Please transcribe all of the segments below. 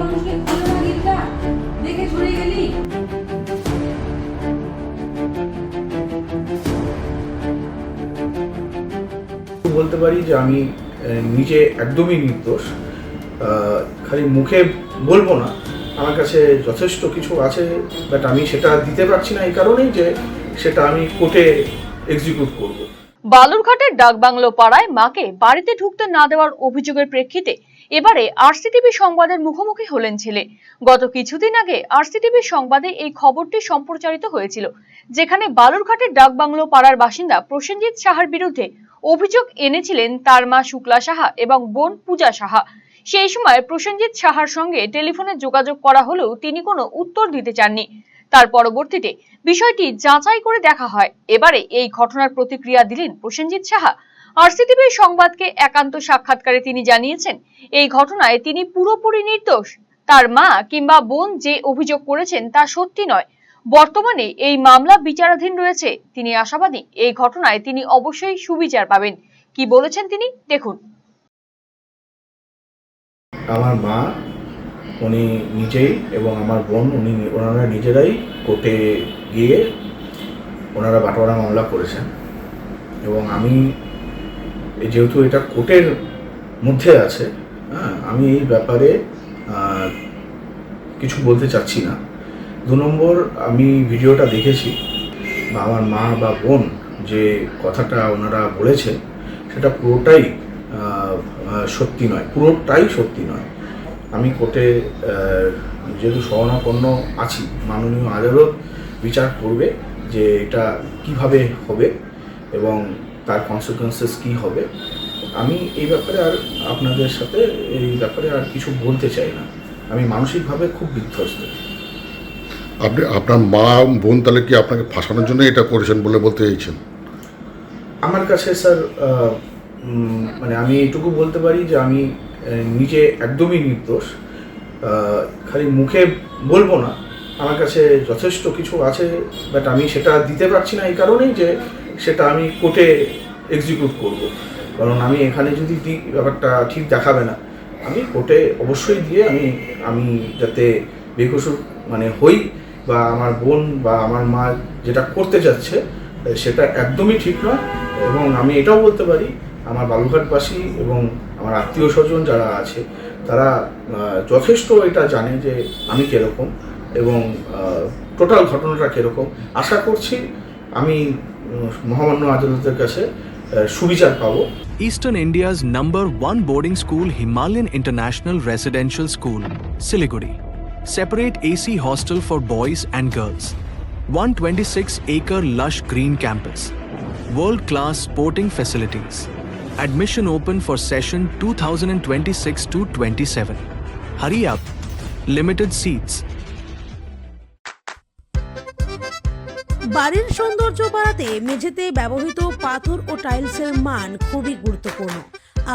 মানুষকে খুলে না গেটটা দেখে চলে গেলি। বলতে পারি যে আমি নিজে একদমই নির্দোষ। খালি মুখে বলবো না, আমার কাছে যথেষ্ট কিছু আছে, বাট আমি সেটা দিতে পারছি না এই কারণেই যে সেটা আমি কোর্টে এক্সিকিউট করব। বালুরঘাটের ডাকবাংলো পাড়ায় মাকে বাড়িতে ঢুকতে না দেওয়ার অভিযোগের প্রেক্ষিতে এবারে আরসিটিভি সংবাদের মুখোমুখি হলেন ছেলে। গত কিছুদিন আগে আরসিটিভি সংবাদে এই খবরটি সম্প্রচারিত হয়েছিল, যেখানে বালুরঘাটের ডাকবাংলো পাড়ার বাসিন্দা প্রসেনজিৎ সাহার বিরুদ্ধে অভিযোগ এনেছিলেন তার মা শুক্লা সাহা এবং বোন পূজা সাহা। সেই সময় প্রসেনজিৎ সাহার সঙ্গে টেলিফোনে যোগাযোগ করা হলেও তিনি কোনো উত্তর দিতে চাননি। তার পরবর্তীতে বিষয়টি যাচাই করে দেখা হয়। এবারে এই ঘটনার প্রতিক্রিয়া দিলেন প্রসেনজিৎ সাহা। আরসিটিভি সংবাদকে একান্ত সাক্ষাৎকারে তিনি জানিয়েছেন, এই ঘটনায় তিনি পুরোপুরি নির্দোষ। তার মা কিংবা বোন যে অভিযোগ করেছেন তা সত্যি নয়। বর্তমানে এই মামলা বিচারাধীন রয়েছে। তিনি আশাবাদী এই ঘটনায় তিনি অবশ্যই সুবিচার পাবেন। কি বলেছেন তিনি দেখুন। আমার মা উনি নিজেই এবং আমার বোন ওনারা নিজেরাই কোর্টে গিয়ে ওনারা বাটোয়ারা মামলা করেছেন, এবং আমি যেহেতু এটা কোর্টের মধ্যে আছে, আমি এই ব্যাপারে কিছু বলতে চাচ্ছি না। 2 নম্বর, আমি ভিডিওটা দেখেছি, বা আমার মা বা বোন যে কথাটা ওনারা বলেছেন সেটা পুরোটাই সত্যি নয়, সত্যি নয়। আমি কোর্টে যেহেতু শরণাপন্ন আছি, মাননীয় আদালত বিচার করবে যে এটা কিভাবে হবে এবং তার কনসিকুয়েন্সেস কি হবে। আমি এই ব্যাপারে আর আপনাদের সাথে এই ব্যাপারে আর কিছু বলতে চাই না। আমি মানসিকভাবে খুব বিধ্বস্ত। আপনি আপনার মা বোন তাহলে কি আপনাকে ফাঁসানোর জন্য এটা করেছেন বলে বলতে চাইছেন? আমার কাছে স্যার মানে আমি এইটুকু বলতে পারি যে আমি নিজে একদমই নির্দোষ। খালি মুখে বলবো না, আমার কাছে যথেষ্ট কিছু আছে, বাট আমি সেটা দিতে পারছি না এই কারণেই যে সেটা আমি কোর্টে এক্সিকিউট করব। কারণ আমি এখানে যদি দিই ব্যাপারটা ঠিক দেখাবে না। আমি কোর্টে অবশ্যই দিয়ে আমি যাতে বেকসুর মানে হই, বা আমার বোন বা আমার মা যেটা করতে যাচ্ছে সেটা একদমই ঠিক নয়। এবং আমি এটাও বলতে পারি, আমার বালুরঘাটবাসী এবং আমার আত্মীয় স্বজন যারা আছে তারা যথেষ্ট এটা জানে যে আমি কীরকম এবং টোটাল ঘটনাটা কীরকম। আশা করছি আমি মহামান্য আদালতের কাছে সুবিচার পাবো। Eastern India's #1 boarding school, Himalayan International Residential School, Siliguri. Separate AC hostel for boys and girls. 126-acre lush green campus. World-class sporting facilities. Admission open for session 2026-27. Hurry up. Limited seats. বাড়ির সৌন্দর্য বাড়াতে মেঝেতে ব্যবহৃত পাথর ও টাইলসের মান খুবই গুরুত্বপূর্ণ।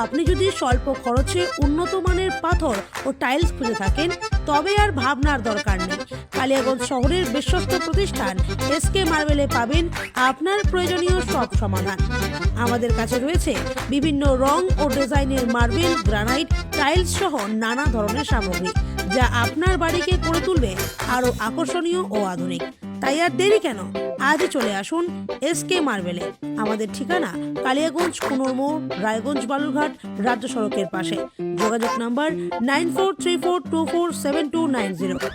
আপনি যদি স্বল্প খরচে উন্নত মানের পাথর ও টাইলস খুঁজে থাকেন তবে আর ভাবনার দরকার নেই। কালিয়াগঞ্জ শহরের বিশ্বস্ত প্রতিষ্ঠান এসকে মার্বেলে পাবেন আপনার প্রয়োজনীয় সব সমাধান। আমাদের কাছে রয়েছে বিভিন্ন রং ও ডিজাইনের মার্বেল, গ্রানাইট, টাইলস সহ নানা ধরনের সামগ্রী, যা আপনার বাড়িকে করে তুলবে আরও আকর্ষণীয় ও আধুনিক। তাই আর দেরি কেন, আজই চলে আসুন এসকে মার্বেলে। আমাদের ঠিকানা কালিয়াগঞ্জ কুনোর মোড়, রায়গঞ্জ বালুরঘাট রাজ্য সড়কের পাশে। যোগাযোগ নাম্বার 9434247290।